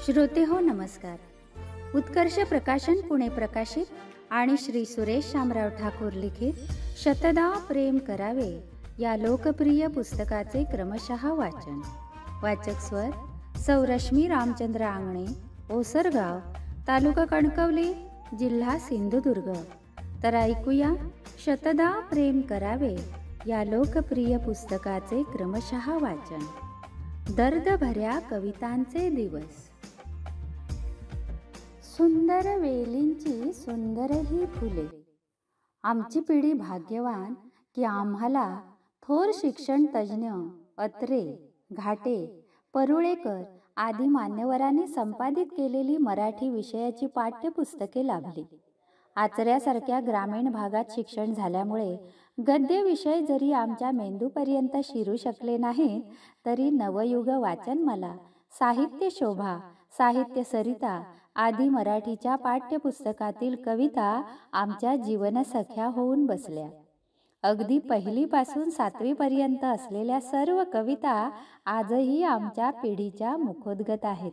श्रोते हो नमस्कार. उत्कर्ष प्रकाशन पुणे प्रकाशित आणि श्री सुरेश शामराव ठाकूर लिखित शतदा प्रेम करावे या लोकप्रिय पुस्तकाचे क्रमशः वाचन. वाचक स्वर सौरश्मी रामचंद्र आंगणे, ओसरगाव, तालुका कणकवली, जिल्हा सिंधुदुर्ग. तर ऐकूया शतदा प्रेम करावे या लोकप्रिय पुस्तकाचे क्रमशः वाचन. दर्दभऱ्या कवितांचे दिवस. सुंदर वेलींची सुंदर ही फुले. आमची पिढी भाग्यवान की आम्हाला थोर शिक्षण तज्ज्ञ अत्रे, घाटे, परुळेकर आदी मान्यवरांनी संपादित केलेली मराठी विषयाची पाठ्यपुस्तके लाभली. आचऱ्यासारख्या ग्रामीण भागात शिक्षण झाल्यामुळे गद्य विषय जरी आमच्या मेंदूपर्यंत शिरू शकले नाहीत, तरी नवयुग वाचनमाला, साहित्य शोभा, साहित्य सरिता आदी मराठीच्या पाठ्यपुस्तकातील कविता आमच्या जीवनसख्या होऊन बसल्या. अगदी पहिलीपासून 7वीपर्यंत असलेल्या सर्व कविता आजही आमच्या पिढीच्या मुखोद्गत आहेत.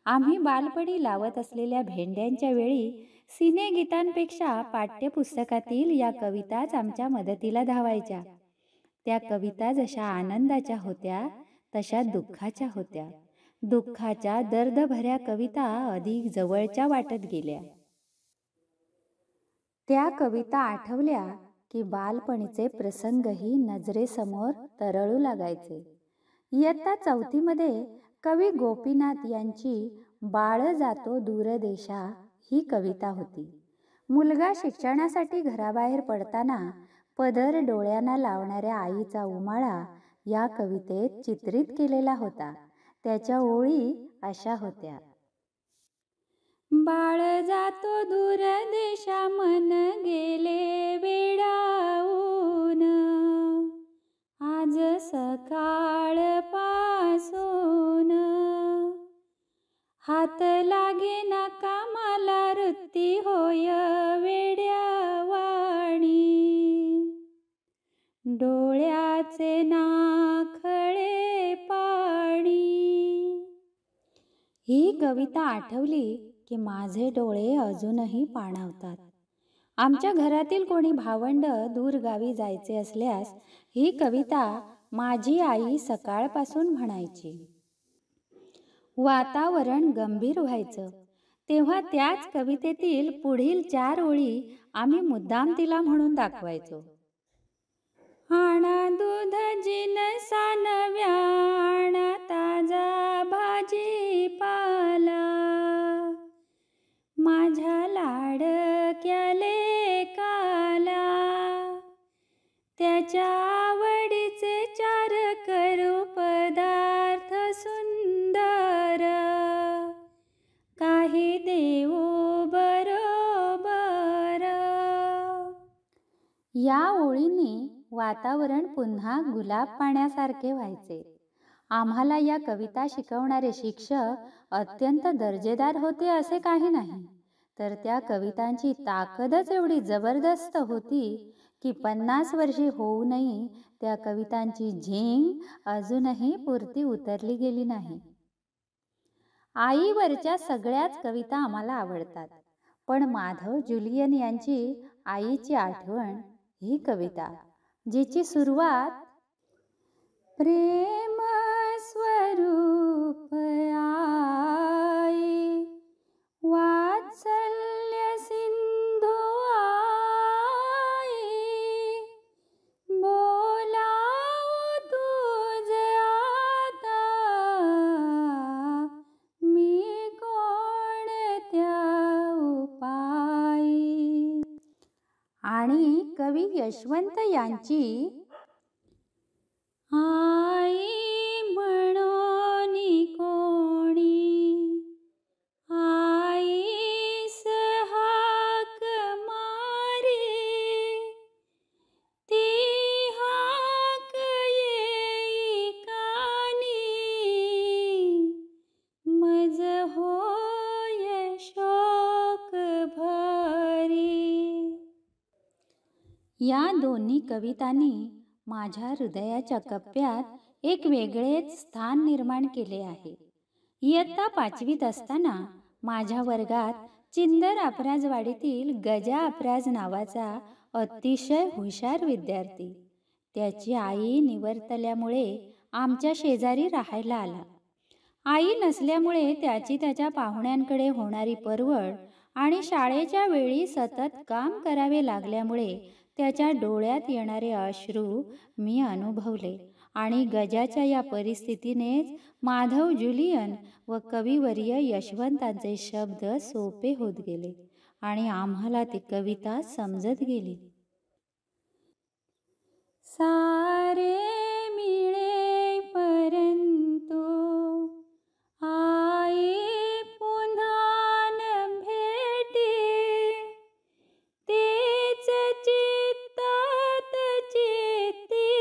आम्ही बालपणी लावत असलेल्या भेंड्यांच्या वेळी सिनेगीतांपेक्षा पाठ्यपुस्तकातील या कविताच आमच्या मदतीला धावायच्या. त्या कविता जशा आनंदाच्या होत्या तशा दुःखाच्या होत्या. दुःखाच्या दर्दभऱ्या कविता अधिक जवळच्या वाटत गेल्या. त्या कविता आठवल्या की बालपणीचे प्रसंगही नजरेसमोर तरळू लागायचे. इयत्ता 4थीमध्ये कवी गोपीनाथ यांची बाळ जातो दूरदेशा ही कविता होती. मुलगा शिक्षणासाठी घराबाहेर पडताना पदर डोळ्यांना लावणाऱ्या आईचा उमाळा या कवितेत चित्रित केलेला होता. त्याच्या ओळी अशा होत्या. बाळ जातो दूर देशा, मन गेले वेडाऊन, आज सकाळ पासून हात लागे ना कामाला, वृत्ती होय वेड्यावाणी, डोळ्याचे नाखळे पाणी. ही कविता आठवली की माझे डोळे अजूनही पाणावतात. आमच्या घरातील कोणी भावंड दूर गावी जायचे असल्यास ही कविता माझी आई सकाळपासून म्हणायची. वातावरण गंभीर व्हायचं तेव्हा त्याच कवितेतील पुढील 4 ओळी आम्ही मुद्दाम तिला म्हणून दाखवायचो. आणा दूध जिनसान व्याणा, ताजा भाजीपाला, माझ्या लाडक्या लेकाला, त्याच्या आवडीचे 4 करू पदार्थ सुंदर, काही देऊ बरोबर. या ओळींनी वातावरण पुन्हा गुलाब पाण्यासारखे व्हायचे. आम्हाला या कविता शिकवणारे शिक्षक अत्यंत दर्जेदार होते असे काही नाही, तर त्या कवितांची ताकदच एवढी जबरदस्त होती की 50 वर्षे होऊनही त्या कवितांची झिंग अजूनही पुरती उतरली गेली नाही. आईवरच्या सगळ्याच कविता आम्हाला आवडतात, पण माधव जुलियन यांची आईची आठवण ही कविता, जिची सुरुवात प्रेम स्वरूप आई, वात्सल्य सिंधू आई, बोलावू तुझ आता, मी कोणत्या उपाई. आणि कवी यशवंत यांची आई म्हणून कोणी, आईस हाक मारी, ती हाक येई कानी, मज होय शोक भरी. या दोन्ही कवितांनी माझ्या हृदयाच्या कप्प्यात एक वेगळेच स्थान निर्माण केले आहे. इयत्ता 5वीत असताना माझ्या वर्गात चिंदर अपराजवाडीतील गजा अपराज नावाचा अतिशय हुशार विद्यार्थी, त्याची आई निवर्तल्यामुळे आमच्या शेजारी राहायला आला. आई नसल्यामुळे त्याची त्याच्या पाहुण्यांकडे होणारी परवड आणि शाळेच्या वेळी सतत काम करावे लागल्यामुळे त्याच्या डोळ्यात येणारे अश्रू मी अनुभवले आणि गजाच्या या परिस्थितीनेच माधव जुलियन व कविवर्य यशवंतांचे शब्द सोपे होत गेले आणि आम्हाला ती कविता समजत गेली. सारे मिळे परंतु आई पुन्हा न भेटे, तेच चित्तात चित्ती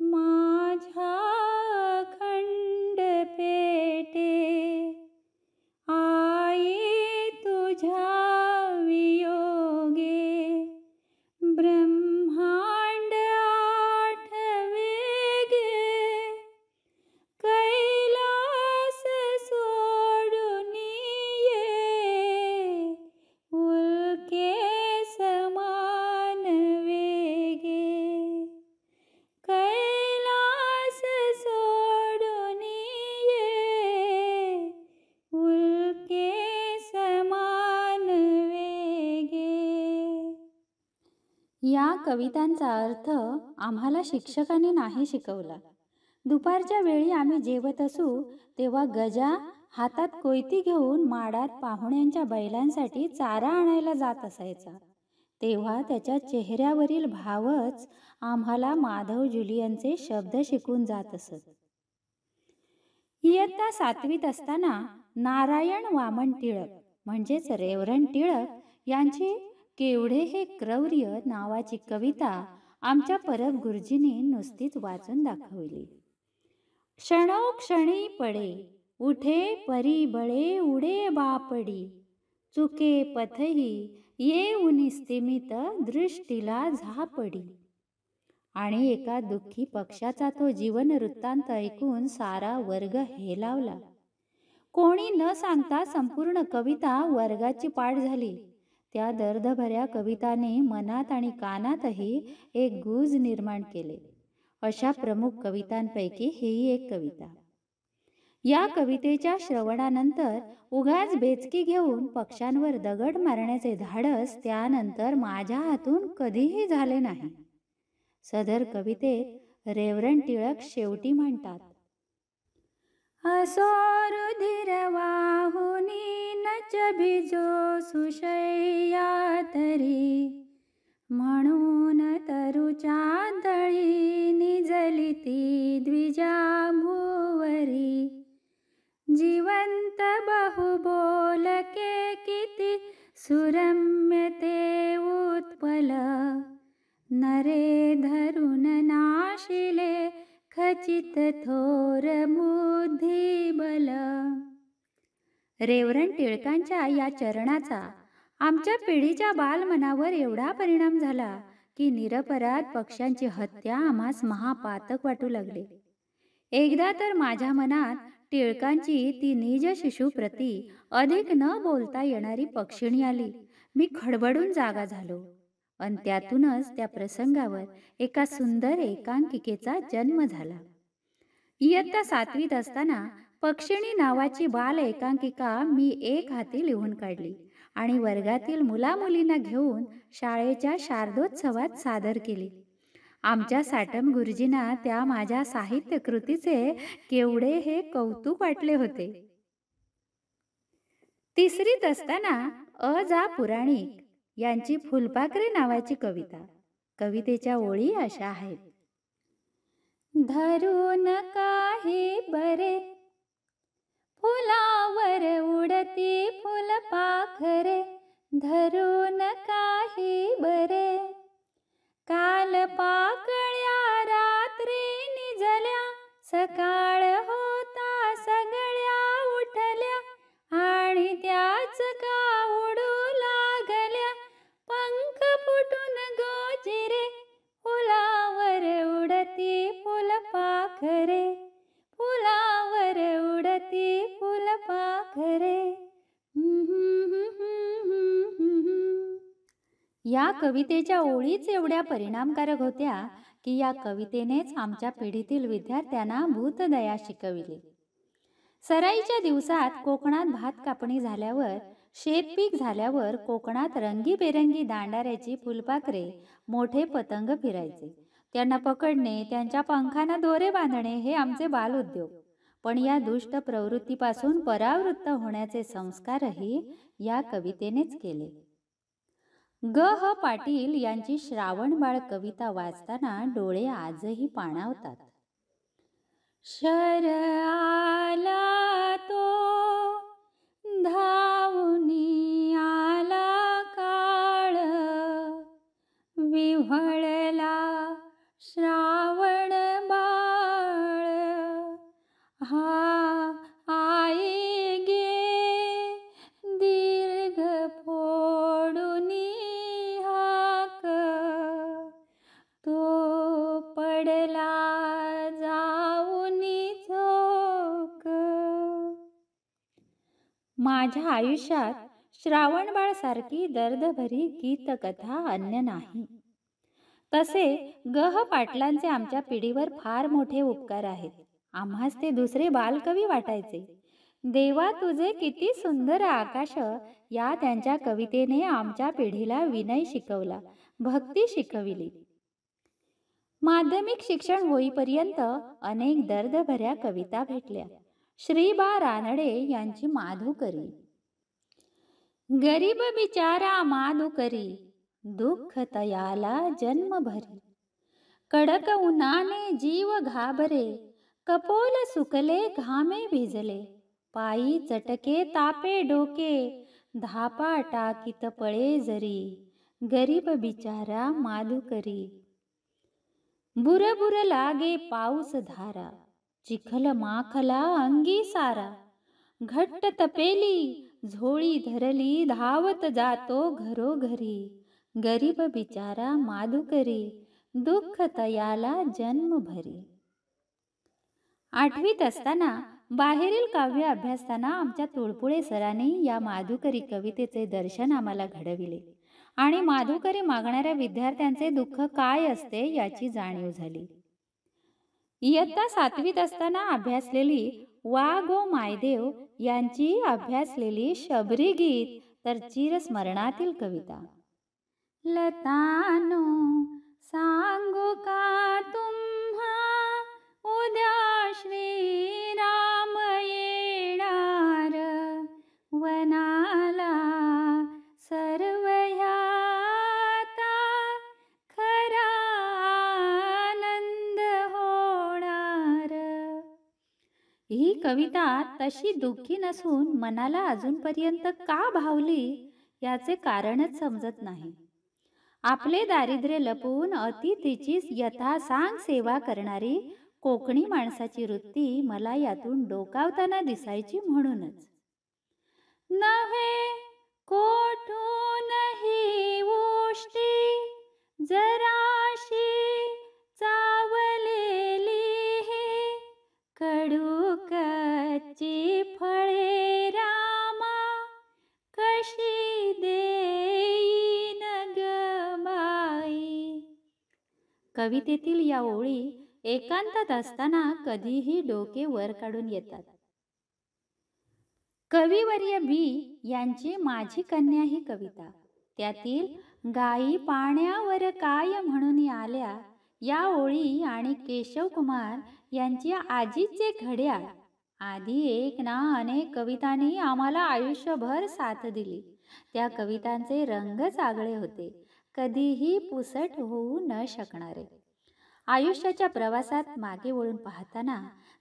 माझ्या अखंड पेटे. आई तुझ्या वियोगे ब्रह्मांड आठवे गे, कैलास सोडून ये उल्के समान वेगे, कैलास सोडून ये उल्के समान वेगे. या कवितांचा अर्थ आम्हाला शिक्षकांनी नाही शिकवला. दुपारच्या वेळी आम्ही जेवत असू तेव्हा गजा हातात कोयती घेऊन माडात पाहुण्यांच्या बैलांसाठी चारा आणायला जात असायचा. तेव्हा त्याच्या चेहऱ्यावरील भावच आम्हाला माधव जुलियनचे शब्द शिकून जात असत. इयत्ता 7वीत असताना नारायण वामन टिळक म्हणजेच रेव्हरंड टिळक यांची केवढे हे क्रौर्य नावाची कविता आमच्या परब गुरुजींनी नुसतीच वाचून दाखवली. क्षणोक्षणी पडे उठे परिबळे उडे बापडी, चुके पथही येऊन स्तिमित दृष्टीला झापडी. आणि एका दुःखी पक्षाचा तो जीवन वृत्तांत ऐकून सारा वर्ग हेलावला. कोणी न सांगता संपूर्ण कविता वर्गाची पाठ झाली. त्या दर्दभऱ्या कविताने मनात आणि कानातही एक गूज निर्माण केले. अशा प्रमुख कवितांपैकी ही एक कविता. या कवितेच्या श्रवणानंतर उगाच बेचकी घेऊन पक्ष्यांवर दगड मारण्याचे धाडस त्यानंतर माझ्या हातून कधीही झाले नाही. सदर कवितेत रेव्हरंड टिळक शेवटी म्हणतात, असो रुधिर वाहुनी नच भिजो सुशय्या तरी, म्हणून तरुच्या दळी निजली ती द्विजा भुवरी. जिवंत बहु बोलके किती सुरम्य ते उत्पल, नरे धरून नाशिले खचित थोर बुद्धिबल. रेव्हरंड टिळकांच्या या चरणाचा आमच्या पिढीच्या बालमनावर एवढा परिणाम झाला की निरपराध पक्ष्यांची हत्या आम्हास महापातक वाटू लागले. एकदा तर माझ्या मनात टिळकांची ती निज शिशुप्रती अधिक न बोलता येणारी पक्षिणी आली. मी खडबडून जागा झालो आणि त्यातूनच त्या प्रसंगावर एका सुंदर एकांकिकेचा जन्म झाला. इयत्ता 7वीत असताना पक्षिणी नावाची बाल एकांकिका मी एक हाती लिहून काढली आणि वर्गातील मुलामुलींना घेऊन शाळेच्या शारदोत्सवात सादर केली. आमच्या साटम गुरुजींना त्या माझ्या साहित्य कृतीचे केवढे हे कौतुक वाटले होते. 3रीत असताना अ. पुराणिक यांची फुलपाखरे नावाची कविता. कवितेच्या ओळी अशा आहेत. धरून काही बरे फुलावर उडती फुलपाखरे, धरून काही बरे काल पाकळ्या रात्री निजल्या, सकाळ होता सगळ्या उठल्या आणि त्याच का उडू लागल्या. पंख फुटून गोजिरे फुलावर उडती फुलपाखरे, फुलावर उडती खरे. या कवितेच्या ओळीच एवढ्या परिणामकारक होत्या की या कवितेनेच आमच्या पिढीतील विद्यार्थ्यांना भूतदया शिकविली. सराईच्या दिवसात कोकणात भात कापणी झाल्यावर, शेतपीक झाल्यावर कोकणात रंगीबेरंगी दांडाऱ्याची फुलपाखरे, मोठे पतंग फिरायचे. त्यांना पकडणे, त्यांच्या पंखांना दोरे बांधणे हे आमचे बालउद्योग. पण या दुष्ट प्रवृत्तीपासून परावृत्त होण्याचे संस्कारही या कवितेनेच केले. ग ह पाटील यांची श्रावणबाळ कविता वाचताना डोळे आजही पाणावतात. शर आला तो धावूनी आला काळ, विव्हळला श्रावण बाळ, हा आई गे दीर्घ फोडूनी हाक, तो पडला जाऊनी झोक. माझ्या आयुष्यात श्रावणबाळ सारखी दर्दभरी गीतकथा अन्य नाही. तसे गह पाटलांचे आमच्या पिढीवर फार मोठे उपकार आहेत. आम्हास ते दुसरे बालकवी वाटायचे. देवा तुझे किती सुंदर आकाश या त्यांच्या कवितेने आमच्या पिढीला विनय शिकवला, भक्ती शिकविली. माध्यमिक शिक्षण होईपर्यंत अनेक दर्दभऱ्या कविता भेटल्या. श्री बा रानडे यांची माधुकरी. गरीब बिचारा माधुकरी, दुःख तयाला जन्म भरी. कडक उन्हाने जीव घाबरे, कपोल सुकले घामे भिजले. पायी चटके तापे डोके, धापा टाकीत पळे जरी. गरीब बिचारा माधुकरी. बुरबुर लागे पाऊस धारा, चिखल माखला अंगी सारा. घट्ट तपेली झोळी धरली, धावत जातो घरोघरी. गरीब बिचारा माधुकरी, दुःख तयाला जन्म भरी. आठवीत असताना बाहेरील काव्य अभ्यासताना आमच्या तुळपुळे सरांनी या माधुकरी कवितेचे दर्शन आम्हाला घडविले आणि माधुकरी मागणाऱ्या विद्यार्थ्यांचे दुःख काय असते याची जाणीव झाली. इयत्ता 7वीत असताना अभ्यासलेली वा गो मायदेव यांची अभ्यासलेली शबरी गीत तर चिरस्मरणातील कविता. लतानो सांगू का तुम्हा, उद्या श्रीराम येणार वनाला. सर्व ह्याता खरा आनंद होणार. ही कविता तशी दुःखी नसून मनाला अजूनपर्यंत का भावली याचे कारणच समजत नाही. आपले दारिद्र्य लपवून अतिथीची यथासांग सेवा करणारी कोकणी माणसाची वृत्ती मला यातून डोकावताना दिसायची. म्हणूनच नव्हे कोठून ही उष्टी, जराशी चावलेली हे. कडू कच्ची फळे रामा, कशी देईन ग बाई. कवितेतील या ओळी एकांतात असताना कधीही डोके वर काढून येतात. कविवर्य बी यांची माझी कन्या ही कविता. त्यातील गाई पाण्यावर काय म्हणून आल्या या ओळी आणि केशव कुमार यांची आजीचे घड्याळ आदी एक ना अनेक कवितांनी आम्हाला आयुष्यभर साथ दिली. त्या कवितांचे रंगच आगळे होते, कधीही पुसट होऊ न शकणारे. आयुष्याच्या प्रवासात मागे वळून पाहताना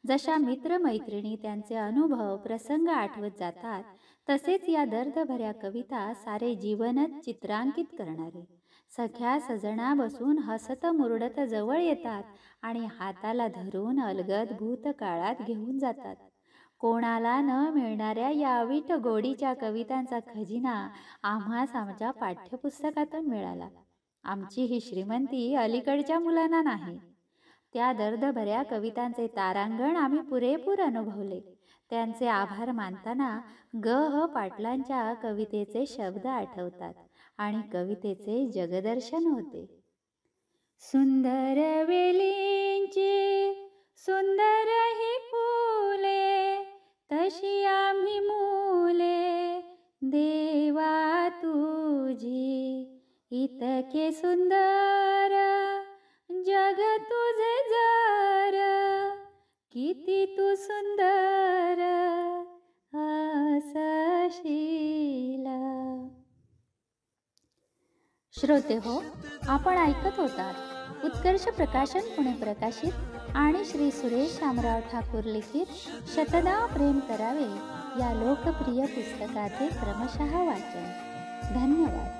जशा मित्रमैत्रिणी त्यांचे अनुभव प्रसंग आठवत जातात, तसेच या दर्दभऱ्या कविता सारे जीवनच चित्रांकित करणारे. सख्या सजना बसून हसत मुरडत जवळ येतात आणि हाताला धरून अलगद भूतकाळात घेऊन जातात. कोणाला न मिळणाऱ्या या अवीट गोडीच्या कवितांचा खजिना आम्हास आमच्या पाठ्यपुस्तकातून मिळाला. आमची ही श्रीमंती अलीकडच्या मुलांना नाही. त्या दर्दभऱ्या कवितांचे तारांगण आम्ही पुरेपूर अनुभवले. त्यांचे आभार मानताना ग ह पाटलांच्या कवितेचे शब्द आठवतात आणि कवितेचे जगदर्शन होते. सुंदर वेलींची सुंदर ही फुले, तशी आम्ही मुले देवा तुझी. इतके सुंदर जग तुझे जर, किती तू सुंदर असशील. श्रोते हो, आपण ऐकत होतात उत्कर्ष प्रकाशन पुणे प्रकाशित आणि श्री सुरेश शामराव ठाकूर लिखित शतदा प्रेम करावे या लोकप्रिय पुस्तकाचे क्रमशः वाचन. धन्यवाद.